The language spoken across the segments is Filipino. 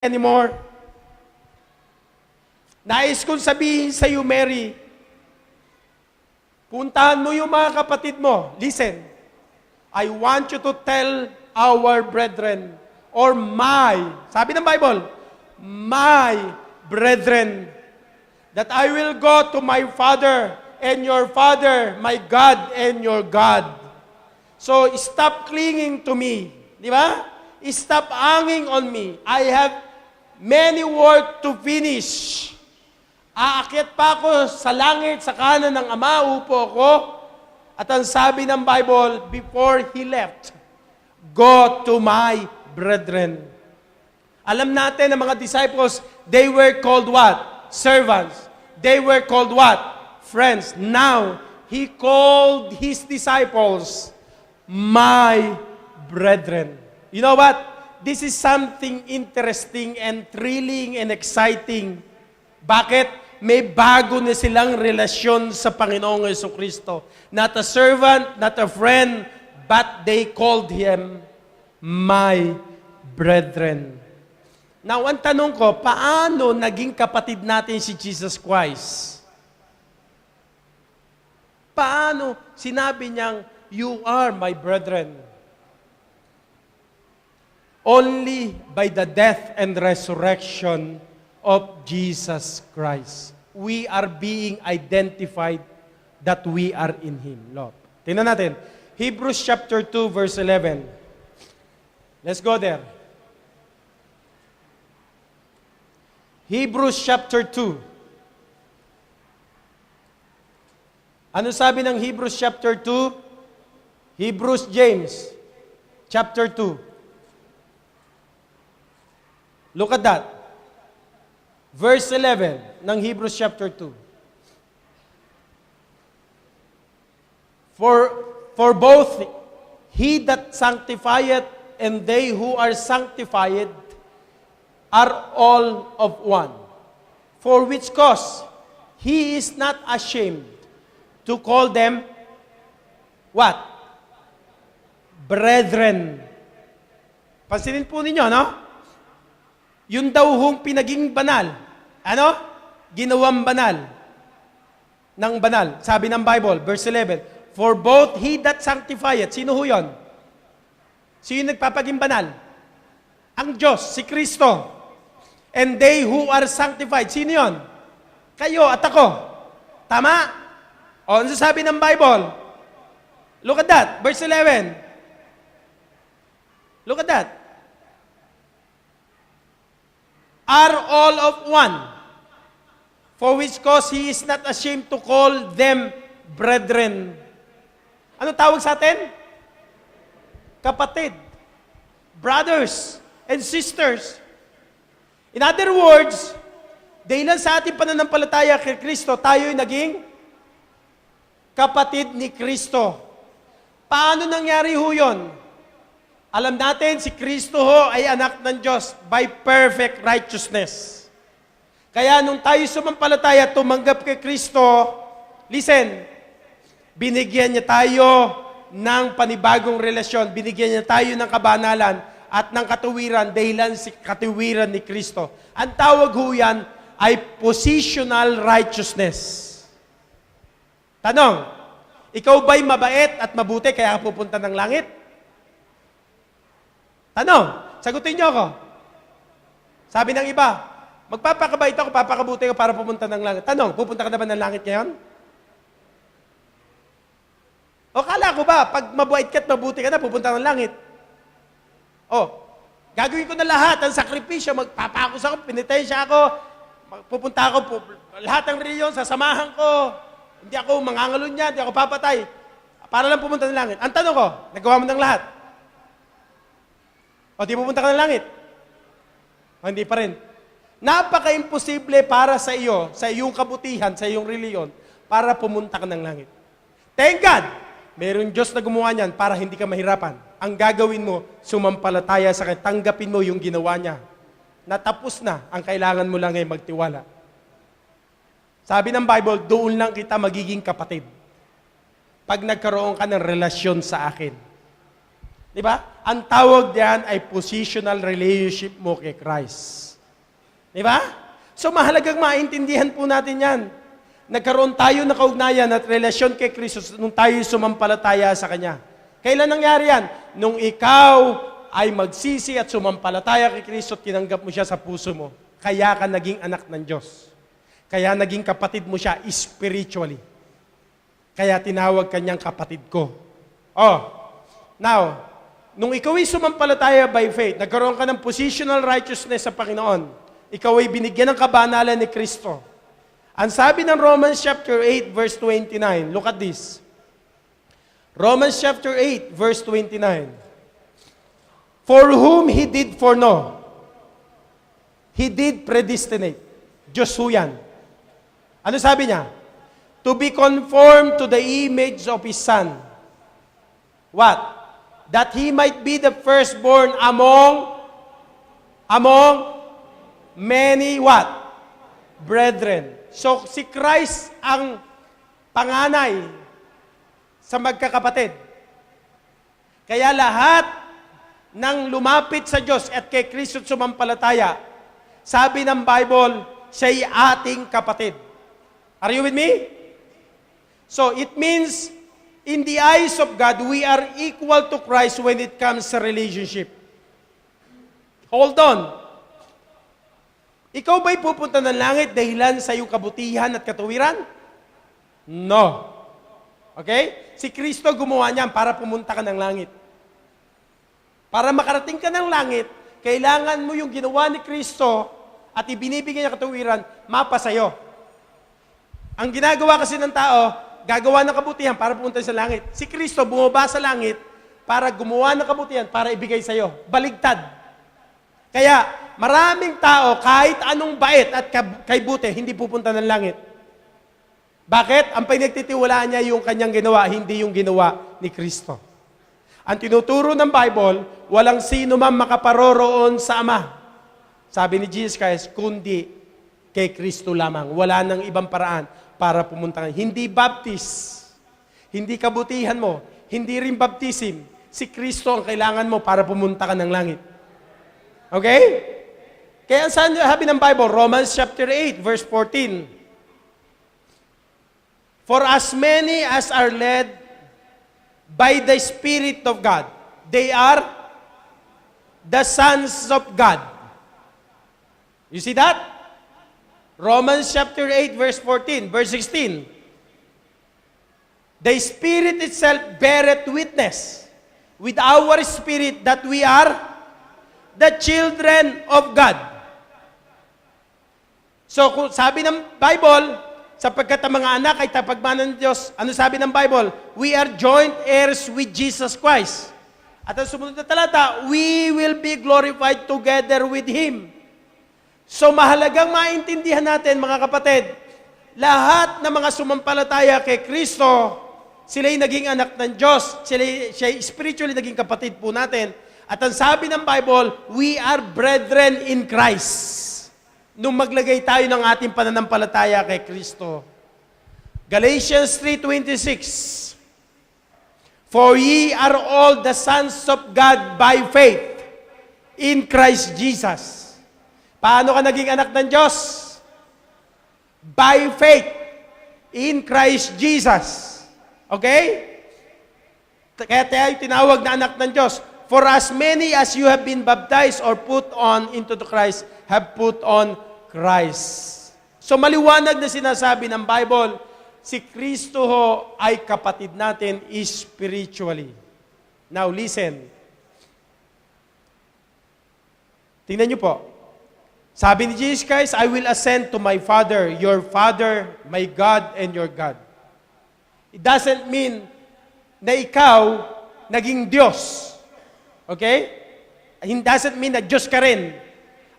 anymore. Nais kong sabihin sa iyo, Mary, puntahan mo yung mga kapatid mo. Listen, I want you to tell our brethren, or sabi ng Bible, my brethren, that I will go to my Father and your Father, my God and your God. So, stop clinging to me. Di ba? Stop hanging on me. I have many work to finish. Aakyat pa ako sa langit, sa kanan ng Ama, upo ako. At ang sabi ng Bible, before He left, go to my brethren. Alam natin ang mga disciples, they were called what? Servants. They were called what? Friends. Now, He called His disciples, my brethren. You know what? This is something interesting and thrilling and exciting. Bakit? May bago na silang relasyon sa Panginoong Jesucristo. Not a servant, not a friend, but they called Him my brethren. Now, ang tanong ko, paano naging kapatid natin si Jesus Christ? Paano sinabi niyang, you are my brethren? Only by the death and resurrection of Jesus Christ. We are being identified that we are in Him, Lord. Tingnan natin. Hebrews chapter 2, verse 11. Let's go there. Hebrews chapter 2. Ano sabi ng Hebrews chapter 2? Hebrews James chapter 2. Look at that. Verse 11 ng Hebrews chapter 2. For both he that sanctifieth and they who are sanctified are all of one. For which cause he is not ashamed to call them what? Brethren. Pansinin po ninyo, no? Yun daw hong pinaging banal. Ano? Ginawang banal. Ng banal. Sabi ng Bible, verse 11, for both he that sanctifieth, sino ho yun? Sino nagpapaging banal? Ang Diyos, si Kristo. And they who are sanctified, sino yun? Kayo at ako. Tama? O, ano sabi ng Bible? Look at that, verse 11. Look at that. Are all of one, for which cause he is not ashamed to call them brethren. Ano tawag sa atin? Kapatid. Brothers and sisters. In other words, dahil sa ating pananampalataya kay Kristo, tayo'y naging kapatid ni Kristo. Paano nangyari ho yun? Alam natin, si Kristo ho ay anak ng Diyos by perfect righteousness. Kaya nung tayo sumampalataya, tumanggap kay Kristo, listen, binigyan niya tayo ng panibagong relasyon, binigyan niya tayo ng kabanalan at ng katuwiran dahilan si katuwiran ni Kristo. Ang tawag ho yan ay positional righteousness. Tanong, ikaw ba'y mabait at mabuti kaya pupunta ng langit? Tanong, sagutin niyo ako. Sabi ng iba, magpapakabait ako, papakabuti ko para pumunta ng langit. Tanong, pupunta ka na ba ng langit ngayon? O kala ko ba, pag mabait ka at mabuti ka na, pupunta ng langit? O, gagawin ko na lahat, ang sakripisyo, magpapakos ako, pinitensya ako, pupunta ako, lahat ng reliyon, sasamahan ko, hindi ako mangangalon niya, hindi ako papatay, para lang pumunta ng langit. Ang tanong ko, nagawa mo ng lahat? O di pupunta ka ng langit? O hindi pa rin. Napaka-imposible para sa iyo, sa iyong kabutihan, sa iyong reliyon, para pumunta ka ng langit. Thank God! Mayroon Diyos na gumawa niyan para hindi ka mahirapan. Ang gagawin mo, sumampalataya sa Kanya, tanggapin mo yung ginawa niya. Natapos na, ang kailangan mo lang ay magtiwala. Sabi ng Bible, doon lang kita magiging kapatid. Pag nagkaroon ka ng relasyon sa akin. Di ba? Ang tawag diyan ay positional relationship mo kay Christ. Di ba? So mahalagang maintindihan po natin yan. Nagkaroon tayo ng kaugnayan at relasyon kay Kristo nung tayo sumampalataya sa Kanya. Kailan nangyari yan? Nung ikaw ay magsisi at sumampalataya kay Kristo at tinanggap mo siya sa puso mo. Kaya ka naging anak ng Diyos. Kaya naging kapatid mo siya spiritually. Kaya tinawag kanyang kapatid ko. Now, nung ikaw ay sumampalataya by faith, nagkaroon ka ng positional righteousness sa Panginoon. Ikaw ay binigyan ng kabanalan ni Kristo. Ang sabi ng Romans chapter 8 verse 29, look at this. Romans chapter 8 verse 29. For whom He did foreknow, He did predestinate. Diyos ho yan. Ano sabi niya? To be conformed to the image of His Son. What? That He might be the firstborn among many what? Brethren. So, si Christ ang panganay sa magkakapatid. Kaya lahat ng lumapit sa Diyos at kay Kristo sumampalataya, sabi ng Bible, siya'y ating kapatid. Are you with me? So, it means, in the eyes of God, we are equal to Christ when it comes sa relationship. Hold on. Ikaw ba'y pupunta ng langit dahilan sa iyong kabutihan at katuwiran? No. Okay? Si Kristo gumawa niyan para pumunta ka ng langit. Para makarating ka ng langit, kailangan mo yung ginawa ni Kristo at ibinibigay niya katuwiran, mapa sa'yo. Ang ginagawa kasi ng tao, gagawa ng kabutihan para pumunta sa langit. Si Kristo bumaba sa langit para gumawa ng kabutihan para ibigay sa'yo. Baligtad. Kaya, maraming tao, kahit anong bait at kay buti, hindi pupunta ng langit. Bakit? Ang pinagtitiwalaan niya yung kanyang ginawa, hindi yung ginawa ni Kristo. Ang tinuturo ng Bible, walang sino man makaparoroon sa Ama. Sabi ni Jesus Christ, kundi kay Kristo lamang. Wala nang ibang paraan para pumunta. Hindi baptist, hindi kabutihan mo, hindi rin baptism. Si Kristo ang kailangan mo para pumunta ka ng langit. Okay? Kaya saan sabi ng Bible? Romans chapter 8, verse 14. For as many as are led by the Spirit of God, they are the sons of God. You see that? Romans chapter 8, verse 14, verse 16. The Spirit itself beareth witness with our spirit that we are the children of God. So, kung sabi ng Bible, sapagkat ang mga anak ay tapagmanan ng Diyos, ano sabi ng Bible? We are joint heirs with Jesus Christ. At ang sumunod na talata, we will be glorified together with Him. So, mahalagang maintindihan natin, mga kapatid, lahat ng mga sumampalataya kay Kristo, sila'y naging anak ng Diyos, siya'y spiritually naging kapatid po natin. At ang sabi ng Bible, we are brethren in Christ. Nung maglagay tayo ng ating pananampalataya kay Kristo. Galatians 3:26. For ye are all the sons of God by faith in Christ Jesus. Paano ka naging anak ng Diyos? By faith in Christ Jesus. Okay? Kaya tayo tinawag na anak ng Diyos. For as many as you have been baptized or put on into the Christ, have put on Christ. So maliwanag na sinasabi ng Bible, si Kristo ho ay kapatid natin spiritually. Now listen. Tingnan niyo po. Sabi ni Jesus Christ, I will ascend to my Father, your Father, my God, and your God. It doesn't mean na ikaw naging Diyos. Okay? It doesn't mean na Diyos ka rin.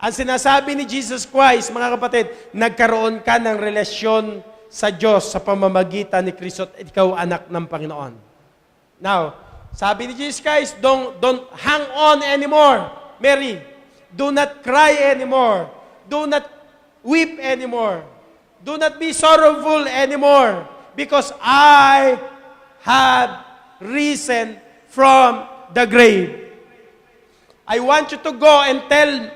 Ang sinasabi ni Jesus Christ, mga kapatid, nagkaroon ka ng relasyon sa Diyos sa pamamagitan ni Kristo at ikaw anak ng Panginoon. Now, sabi ni Jesus Christ, don't hang on anymore, Mary. Do not cry anymore. Do not weep anymore. Do not be sorrowful anymore. Because I have risen from the grave. I want you to go and tell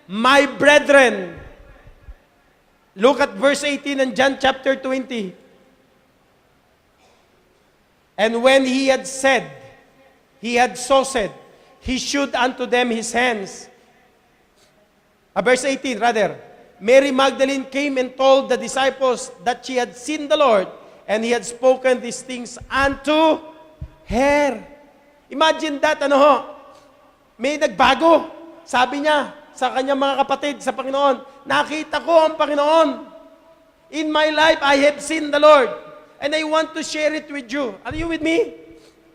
my brethren Look at verse 18 in John chapter 20. And when he had said, he shewed unto them his hands. Verse 18 rather. Mary Magdalene came and told the disciples that she had seen the Lord, and he had spoken these things unto her. Imagine that, may nagbago. Sabi niya sa kanyang mga kapatid sa Panginoon, nakita ko ang Panginoon. In my life, I have seen the Lord. And I want to share it with you. Are you with me?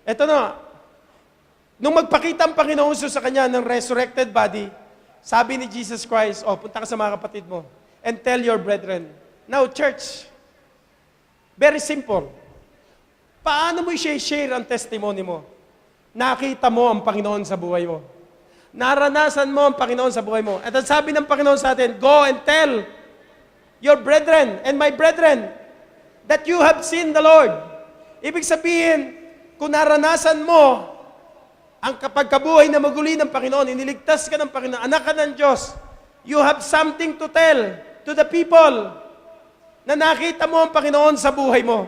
Ito na. Nung magpakita ang Panginoon sa kanya ng resurrected body, sabi ni Jesus Christ, punta ka sa mga kapatid mo and tell your brethren. Now, church, very simple. Paano mo i-share ang testimony mo? Nakita mo ang Panginoon sa buhay mo. Naranasan mo ang Panginoon sa buhay mo. At ang sabi ng Panginoon sa atin, go and tell your brethren and my brethren that you have seen the Lord. Ibig sabihin, kung naranasan mo ang kapagkabuhay na maguli ng Panginoon, iniligtas ka ng Panginoon, anak ka ng Diyos, you have something to tell to the people na nakita mo ang Panginoon sa buhay mo.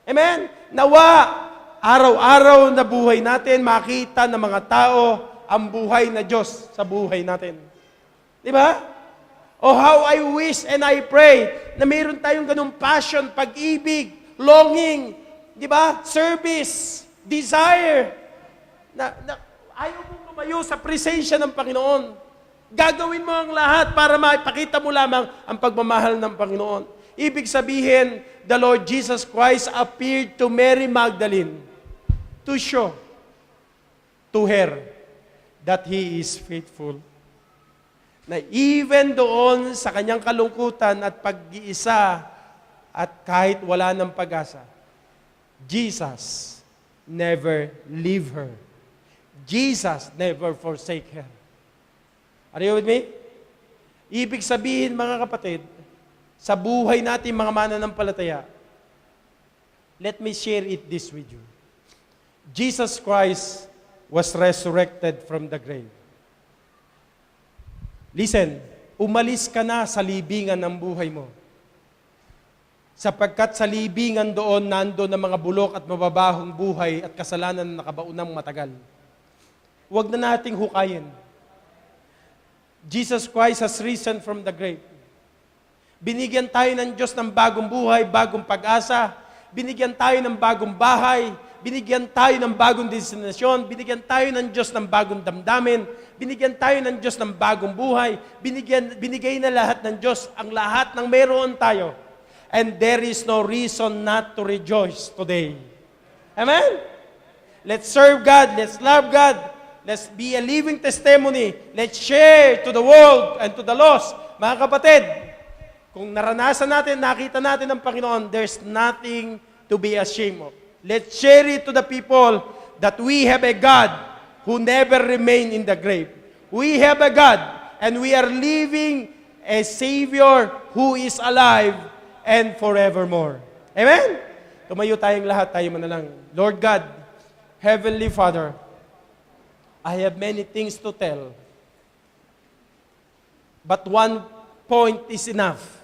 Amen? Nawa, araw-araw na buhay natin, makita ng mga tao ang buhay na Diyos sa buhay natin. Di ba? Oh, how I wish and I pray na mayroon tayong ganung passion, pag-ibig, longing, di ba? Service, desire, na ayaw mong lumayo sa presensya ng Panginoon. Gagawin mo ang lahat para maipakita mo lamang ang pagmamahal ng Panginoon. Ibig sabihin, the Lord Jesus Christ appeared to Mary Magdalene to show to her that He is faithful. Na even doon sa kanyang kalungkutan at pag-iisa at kahit wala ng pag-asa, Jesus never leave her. Jesus never forsake her. Are you with me? Ibig sabihin, mga kapatid, sa buhay natin mga mananampalataya, let me share it this with you. Jesus Christ was resurrected from the grave. Listen, umalis ka na sa libingan ng buhay mo. Sapagkat sa libingan doon, nandoon ang mga bulok at mababahong buhay at kasalanan na nakabaunang matagal. Huwag na nating hukayin. Jesus Christ has risen from the grave. Binigyan tayo ng Diyos ng bagong buhay, bagong pag-asa. Binigyan tayo ng bagong bahay. Binigyan tayo ng bagong destinasyon. Binigyan tayo ng Diyos ng bagong damdamin. Binigyan tayo ng Diyos ng bagong buhay. Binigay na lahat ng Diyos ang lahat ng meron tayo. And there is no reason not to rejoice today. Amen? Let's serve God. Let's love God. Let's be a living testimony. Let's share to the world and to the lost. Mga kapatid, kung naranasan natin, nakita natin ang Panginoon, there's nothing to be ashamed of. Let's share it to the people that we have a God who never remained in the grave. We have a God and we are living a Savior who is alive and forevermore. Amen? Tumayo tayong lahat, tayo manalangin. Lord God, Heavenly Father, I have many things to tell. But one point is enough.